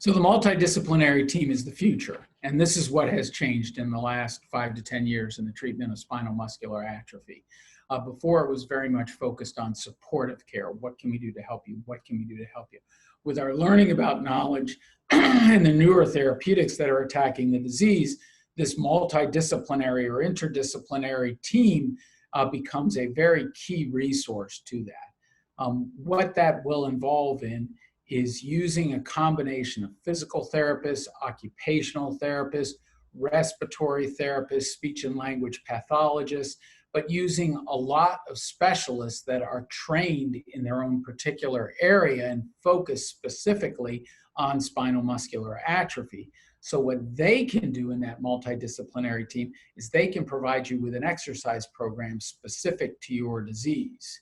So the multidisciplinary team is the future, and this is what has changed in the last 5 to 10 years in the treatment of spinal muscular atrophy. Before, it was very much focused on supportive care. What can we do to help you? What can we do to help you? With our learning about knowledge and the newer therapeutics that are attacking the disease, this multidisciplinary or interdisciplinary team becomes a very key resource to that. What that will involve in is using a combination of physical therapists, occupational therapists, respiratory therapists, speech and language pathologists, but using a lot of specialists that are trained in their own particular area and focus specifically on spinal muscular atrophy. So what they can do in that multidisciplinary team is they can provide you with an exercise program specific to your disease.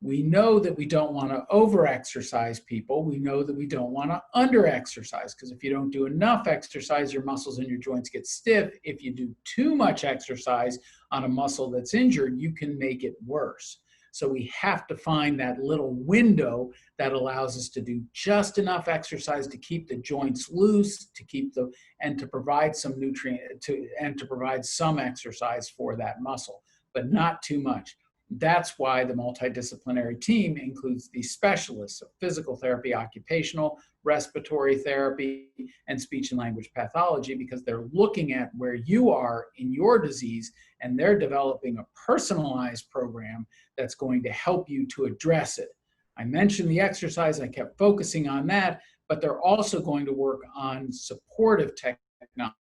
We know that we don't want to over-exercise people. We know that we don't want to under-exercise, because if you don't do enough exercise, your muscles and your joints get stiff. If you do too much exercise on a muscle that's injured, you can make it worse. So we have to find that little window that allows us to do just enough exercise to keep the joints loose, and to provide some nutrient and to provide some exercise for that muscle, but not too much. That's why the multidisciplinary team includes these specialists of physical therapy, occupational, respiratory therapy, and speech and language pathology, because they're looking at where you are in your disease, and they're developing a personalized program that's going to help you to address it. I mentioned the exercise, I kept focusing on that, but they're also going to work on supportive technology.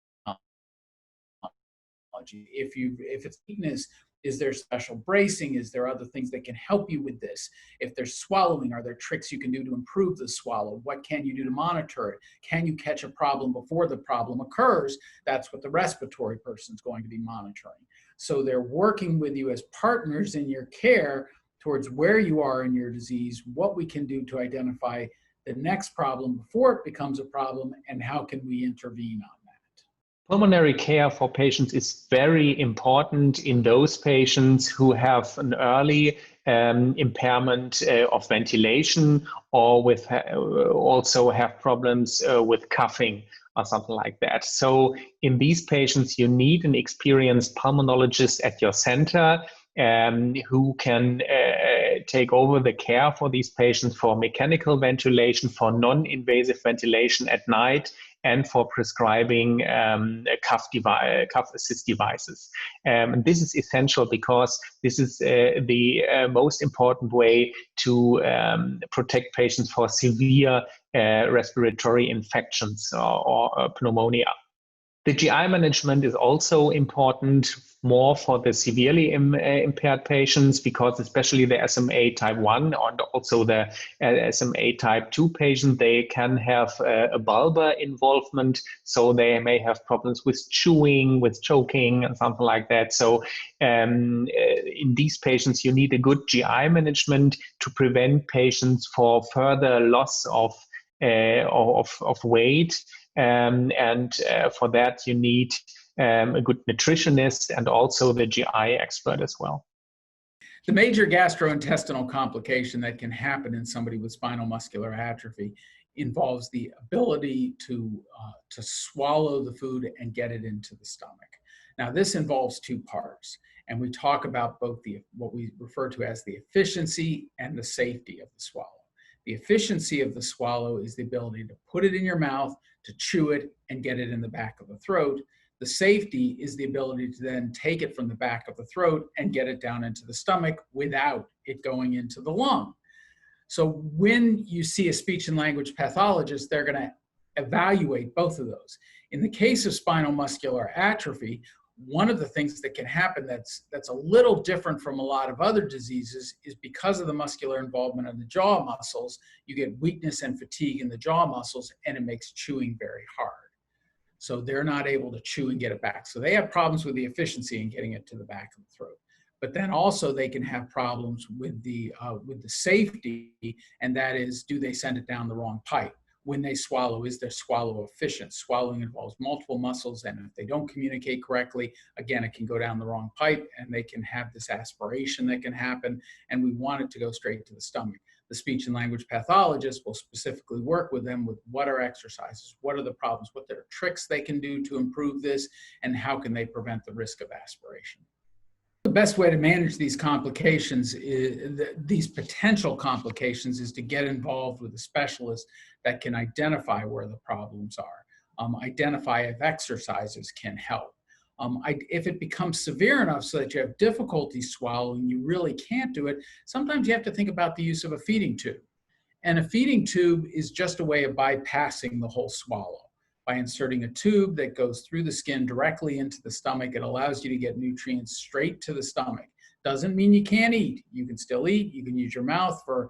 If it's weakness, is there special bracing? Is there other things that can help you with this? If they're swallowing, are there tricks you can do to improve the swallow? What can you do to monitor it? Can you catch a problem before the problem occurs? That's what the respiratory person is going to be monitoring. So they're working with you as partners in your care towards where you are in your disease, what we can do to identify the next problem before it becomes a problem, and how can we intervene on that. Pulmonary care for patients is very important in those patients who have an early impairment of ventilation, or also have problems with coughing or something like that. So in these patients, you need an experienced pulmonologist at your center who can take over the care for these patients for mechanical ventilation, for non-invasive ventilation at night, and for prescribing cuff assist devices. And this is essential because this is the most important way to protect patients for severe respiratory infections or pneumonia. The GI management is also important more for the severely impaired patients, because especially the SMA type 1 and also the SMA type 2 patient, they can have a bulbar involvement, so they may have problems with chewing, with choking, and something like that. So in these patients, you need a good GI management to prevent patients for further loss of weight. And for that, you need a good nutritionist and also the GI expert as well. The major gastrointestinal complication that can happen in somebody with spinal muscular atrophy involves the ability to swallow the food and get it into the stomach. Now, this involves two parts, and we talk about both what we refer to as the efficiency and the safety of the swallow. The efficiency of the swallow is the ability to put it in your mouth, to chew it, and get it in the back of the throat. The safety is the ability to then take it from the back of the throat and get it down into the stomach without it going into the lung. So when you see a speech and language pathologist, they're going to evaluate both of those. In the case of spinal muscular atrophy, one of the things that can happen that's a little different from a lot of other diseases is because of the muscular involvement of the jaw muscles, you get weakness and fatigue in the jaw muscles, and it makes chewing very hard. So they're not able to chew and get it back. So they have problems with the efficiency in getting it to the back of the throat. But then also they can have problems with the safety, and that is, do they send it down the wrong pipe? When they swallow, is their swallow efficient? Swallowing involves multiple muscles, and if they don't communicate correctly, again, it can go down the wrong pipe, and they can have this aspiration that can happen, and we want it to go straight to the stomach. the speech and language pathologist will specifically work with them with what are exercises, what are the problems, what are tricks they can do to improve this, and how can they prevent the risk of aspiration. The best way to manage these complications, these potential complications, is to get involved with a specialist that can identify where the problems are, identify if exercises can help. If it becomes severe enough so that you have difficulty swallowing, you really can't do it, sometimes you have to think about the use of a feeding tube. And a feeding tube is just a way of bypassing the whole swallow. By inserting a tube that goes through the skin directly into the stomach, it allows you to get nutrients straight to the stomach. Doesn't mean you can't eat. You can still eat. You can use your mouth for,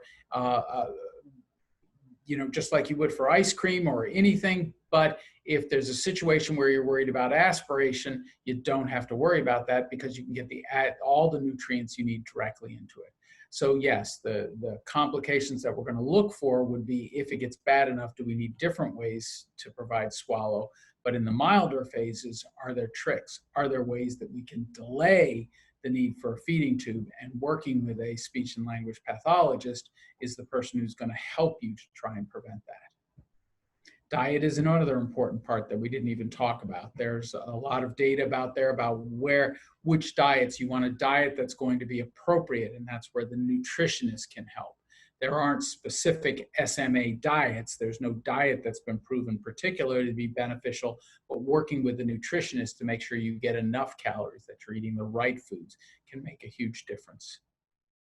just like you would for ice cream or anything. But if there's a situation where you're worried about aspiration, you don't have to worry about that because you can get all the nutrients you need directly into it. So yes, the complications that we're going to look for would be, if it gets bad enough, do we need different ways to provide swallow? But in the milder phases, are there tricks? Are there ways that we can delay the need for a feeding tube? And working with a speech and language pathologist is the person who's going to help you to try and prevent that. Diet is another important part that we didn't even talk about. There's a lot of data about which diets. You want a diet that's going to be appropriate, and that's where the nutritionist can help. There aren't specific SMA diets. There's no diet that's been proven particularly to be beneficial, but working with the nutritionist to make sure you get enough calories, that you're eating the right foods, can make a huge difference.